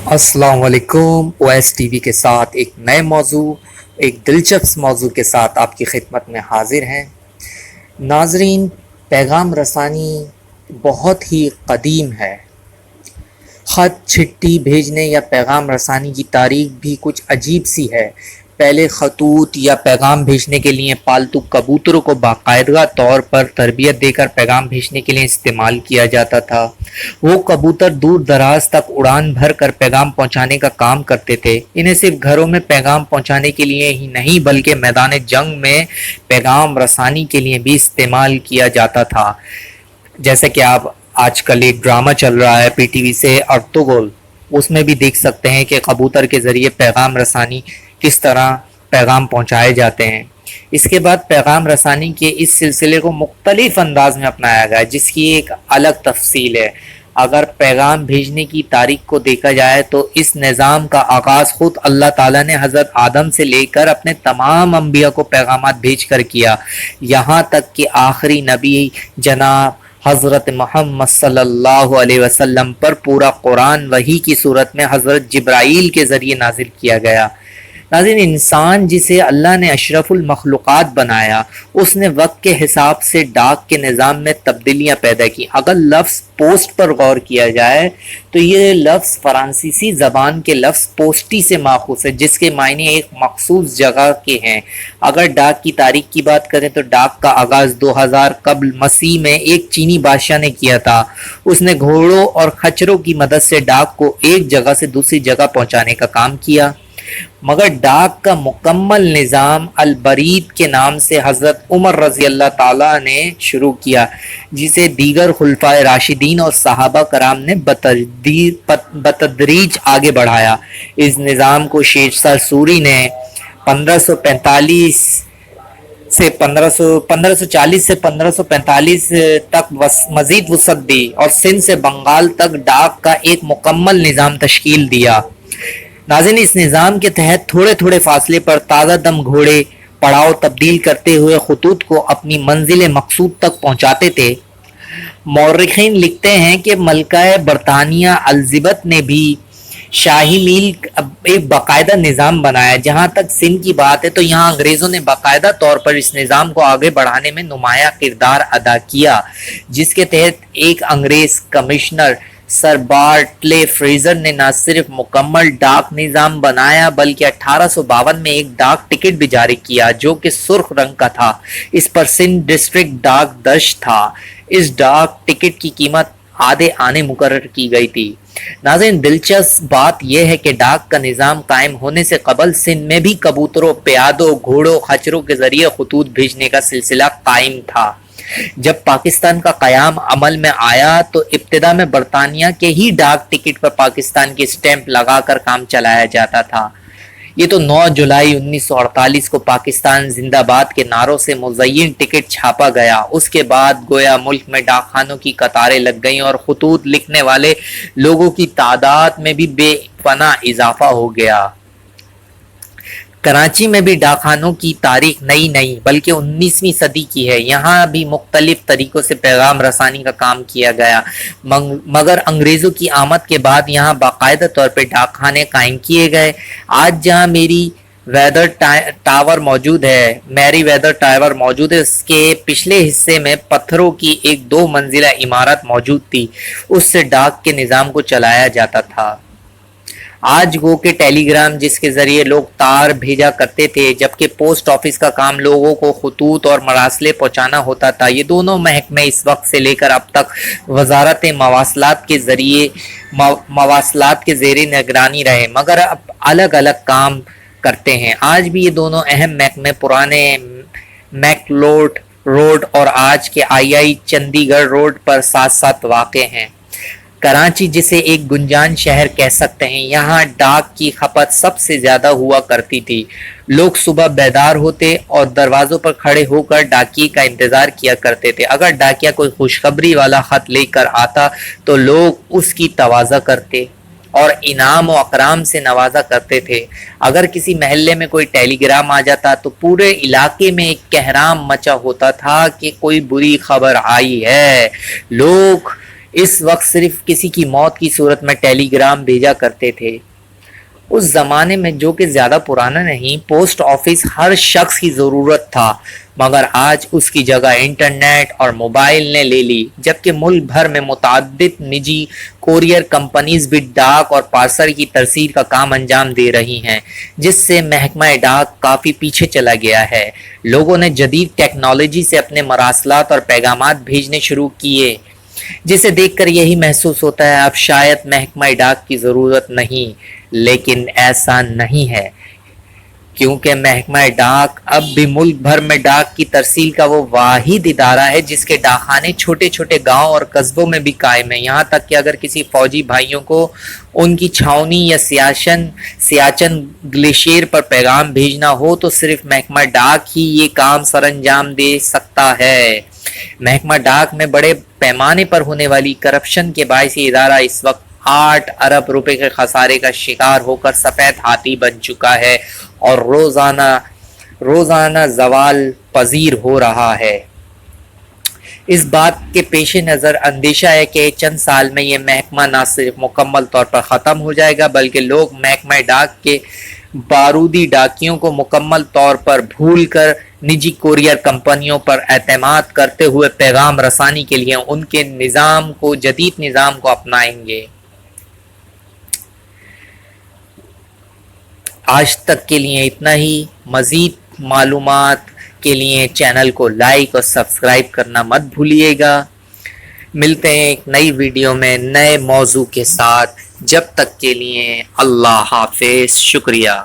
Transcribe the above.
अस्सलाम वालेकुम। OS TV के साथ एक नए मौजू, एक दिलचस्प मौजू के साथ आपकी खिदमत में हाजिर हैं। नाजरीन, पैगाम रसानी बहुत ही कदीम है। ख़त चिट्ठी भेजने या पैगाम रसानी की तारीख भी कुछ अजीब सी है। पहले खतूत या पैगाम भेजने के लिए पालतू कबूतरों को बाकायदा तौर पर तरबियत देकर पैगाम भेजने के लिए इस्तेमाल किया जाता था। वो कबूतर दूर दराज तक उड़ान भर कर पैगाम पहुंचाने का काम करते थे। इन्हें सिर्फ घरों में पैगाम पहुंचाने के लिए ही नहीं बल्कि मैदान जंग में पैगाम रसानी के लिए भी इस्तेमाल किया जाता था। जैसे कि आप आजकल एक ड्रामा चल रहा है पीटीवी से अर्तुगरुल, उसमें भी देख सकते हैं कि कबूतर के ज़रिए पैगाम रसानी किस तरह पैगाम पहुंचाए जाते हैं। इसके बाद पैगाम रसानी के इस सिलसिले को मुख्तलिफ अंदाज में अपनाया गया, जिसकी एक अलग तफसील है। अगर पैगाम भेजने की तारीख को देखा जाए तो इस निज़ाम का आगाज़ खुद अल्लाह ताला ने हज़रत आदम से लेकर अपने तमाम अंबिया को पैगामात भेज कर किया, यहाँ तक कि आखिरी नबी जनाब हज़रत मोहम्मद सल्लल्लाहु अलैहि वसल्लम पर पूरा कुरान वही की सूरत में हज़रत जिब्राईल के ज़रिए नाजिल किया गया। नाज़रीन, इंसान जिसे अल्लाह ने अशरफुल मखलूक़ात बनाया, उसने वक्त के हिसाब से डाक के निज़ाम में तब्दीलियाँ पैदा की। अगर लफ्ज़ पोस्ट पर गौर किया जाए तो ये लफ्ज़ फ़रांसीसी ज़बान के लफ्ज़ पोस्टी से माखूज़ है, जिसके मायने एक मखसूस जगह के हैं। अगर डाक की तारीख की बात करें तो डाक का आगाज़ 2000 कब्ल मसीह में एक चीनी बादशाह ने किया था। उसने घोड़ों और खच्चरों की मदद से डाक को एक जगह से दूसरी जगह पहुँचाने का काम किया। मगर डाक का मुकम्मल निज़ाम अल बरीद के नाम से हज़रत उमर रज़ी अल्लाह ताला ने शुरू किया, जिसे दीगर खुलफाए राशिदीन और सहाबा कराम ने बतदरीज आगे बढ़ाया। इस निज़ाम को शेरशाह सूरी ने 1540 से 1545 तक मजीद वसअत दी और सिंध से बंगाल तक डाक का एक मुकम्मल निज़ाम तश्कील दिया। नाज़रीन, इस निज़ाम के तहत थोड़े थोड़े फासले पर ताज़ा दम घोड़े पड़ाव तब्दील करते हुए खतूत को अपनी मंजिल मकसूद तक पहुँचाते थे। मौर्रिखीन लिखते हैं कि मलकाए बरतानिया एलिज़ाबेथ ने भी शाही मील एक बाकायदा निज़ाम बनाया। जहाँ तक सिंध की बात है तो यहाँ अंग्रेज़ों ने बाकायदा तौर पर इस निज़ाम को आगे बढ़ाने में नुमाया किरदार अदा किया, जिसके तहत एक अंग्रेज़ कमिश्नर सर बार्टले फ्रेजर ने न सिर्फ मुकम्मल डाक निज़ाम बनाया बल्कि 1852 में एक डाक टिकट भी जारी किया, जो कि सुर्ख रंग का था। इस पर सिंध डिस्ट्रिक्ट डाक दर्ज था। इस डाक टिकट की कीमत आधे आने मुकर्रर की गई थी। नाज़रीन, दिलचस्प बात यह है कि डाक का निज़ाम कायम होने से कबल सिंध में भी कबूतरों, प्यादों, घोड़ों, खच्चरों के जरिए खतूत भेजने का सिलसिला कायम था। जब पाकिस्तान का क़याम अमल में आया तो इब्तिदा में बरतानिया के ही डाक टिकट पर पाकिस्तान की स्टैंप लगाकर काम चलाया जाता था। ये तो 9 जुलाई 1948 को पाकिस्तान जिंदाबाद के नारों से मुज़य्यन टिकट छापा गया। उसके बाद गोया मुल्क में डाकखानों की कतारें लग गईं और खतूत लिखने वाले लोगों की तादाद में भी बेपनाह इजाफा हो गया। कराची में भी डाकखानों की तारीख नई नहीं बल्कि 19वीं सदी की है। यहाँ भी मुख्तलिफ तरीक़ों से पैगाम रसानी का काम किया गया, मगर अंग्रेज़ों की आमद के बाद यहाँ बाकायदा तौर पर डाकखाने कायम किए गए। आज जहाँ मेरी वेदर टावर मौजूद है, मैरी वेदर टावर मौजूद है, इसके पिछले हिस्से में पत्थरों की एक 2 मंजिला इमारत मौजूद थी। उससे डाक के निज़ाम को चलाया जाता था। आज गो के टेलीग्राम जिसके ज़रिए लोग तार भेजा करते थे, जबकि पोस्ट ऑफिस का काम लोगों को खतूत और मरासले पहुँचाना होता था। ये दोनों महकमे इस वक्त से लेकर अब तक वजारत मवासलात के ज़रिए मवासलात के ज़ेरे निगरानी रहे, मगर अब अलग अलग काम करते हैं। आज भी ये दोनों अहम महकमे पुराने मैकलोड रोड और आज के आई चंडीगढ़ रोड पर साथ साथ वाक़ हैं। कराची, जिसे एक गुंजान शहर कह सकते हैं, यहाँ डाक की खपत सबसे ज़्यादा हुआ करती थी। लोग सुबह बेदार होते और दरवाज़ों पर खड़े होकर डाकिये का इंतज़ार किया करते थे। अगर डाकिया कोई खुशखबरी वाला ख़त लेकर आता तो लोग उसकी तवाज़ा करते और इनाम व अकराम से नवाजा करते थे। अगर किसी महल्ले में कोई टेलीग्राम आ जाता तो पूरे इलाके में एक कहराम मचा होता था कि कोई बुरी खबर आई है। लोग اس وقت صرف کسی کی موت کی صورت میں ٹیلی گرام بھیجا کرتے تھے۔ اس زمانے میں، جو کہ زیادہ پرانا نہیں، پوسٹ آفس ہر شخص کی ضرورت تھا، مگر آج اس کی جگہ انٹرنیٹ اور موبائل نے لے لی، جبکہ ملک بھر میں متعدد نجی کوریئر کمپنیز بھی ڈاک اور پارسل کی ترسیل کا کام انجام دے رہی ہیں، جس سے محکمہ ڈاک کافی پیچھے چلا گیا ہے۔ لوگوں نے جدید ٹیکنالوجی سے اپنے مراسلات اور پیغامات بھیجنے شروع کیے، جسے دیکھ کر یہی محسوس ہوتا ہے اب شاید محکمہ ڈاک کی ضرورت نہیں، لیکن ایسا نہیں ہے، کیونکہ محکمہ ڈاک اب بھی ملک بھر میں ڈاک کی ترسیل کا وہ واحد ادارہ ہے جس کے ڈاکخانے چھوٹے چھوٹے گاؤں اور قصبوں میں بھی قائم ہیں۔ یہاں تک کہ اگر کسی فوجی بھائیوں کو ان کی چھاؤنی یا سیاچن گلیشیئر پر پیغام بھیجنا ہو تو صرف محکمہ ڈاک ہی یہ کام سر انجام دے سکتا ہے۔ محکمہ ڈاک میں بڑے پیمانے پر ہونے والی کرپشن کے باعث یہ ادارہ اس وقت 8 ارب روپے کے خسارے کا شکار ہو کر سفید ہاتھی بن چکا ہے اور روزانہ زوال پذیر ہو رہا ہے۔ اس بات کے پیش نظر اندیشہ ہے کہ چند سال میں یہ محکمہ نہ صرف مکمل طور پر ختم ہو جائے گا، بلکہ لوگ محکمہ ڈاک کے بارودی ڈاکیوں کو مکمل طور پر بھول کر نجی کوریئر کمپنیوں پر اعتماد کرتے ہوئے پیغام رسانی کے لیے ان کے جدید نظام کو اپنائیں گے۔ آج تک کے لیے اتنا ہی۔ مزید معلومات کے لیے چینل کو لائک اور سبسکرائب کرنا مت بھولیے گا۔ ملتے ہیں ایک نئی ویڈیو میں نئے موضوع کے ساتھ، جب تک کے لیے اللہ حافظ، شکریہ۔